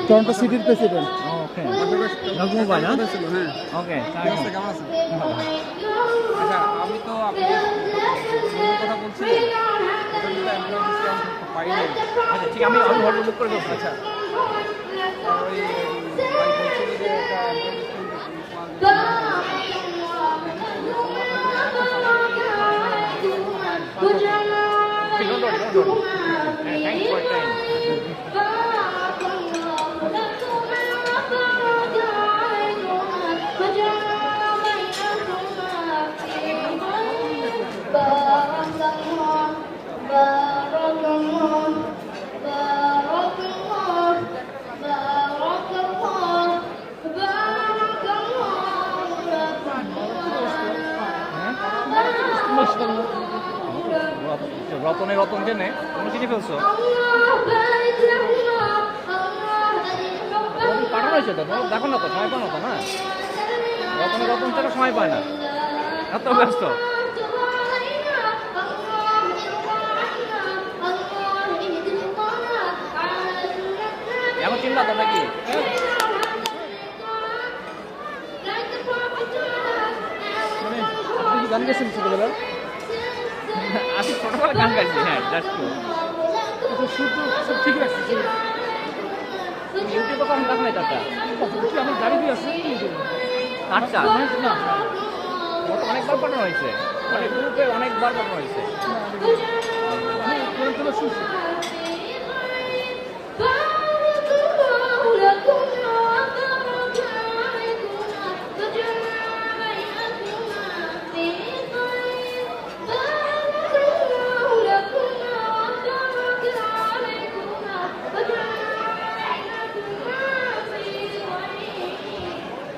Toronto সিটির president. ওকে, নজমুল ভাই না? হ্যাঁ, ওকে, কেমন আছেন? আচ্ছা, আমি তো আপনাদের কথা বলছি, আচ্ছা ঠিক, আমি হোটেল বুক করে দেবো। আচ্ছা ওই ভাই বলছিল যে একটা থ্যাংকস ফর টাইম। রতনে রতন জেনে তুমি চিনে ফেলছো? পাঠানো হয়েছে তো, দেখো না তো, সময় পাও না তো না? রতনে রতন ছাড়া সময় পায় না, এত ব্যস্ত। এখন চিন্তা তো নাকি? মানে আপনি কি গান গেছেন ছোটবেলা? আমি ছোটবেলা গান গাইছি, হ্যাঁ জাস্ট টু। সুর তো সব ঠিক আছে। ইউটিউবে কখন দেখো না চারটা? আমার গাড়ি দিয়ে আছে আটটা না, অনেকবার পাঠানো হয়েছে, অনেক গ্রুপে অনেকবার পাঠানো হয়েছে। আমি টরন্টো শুনছি।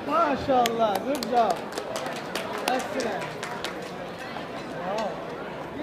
MashaAllah, good job. Excellent.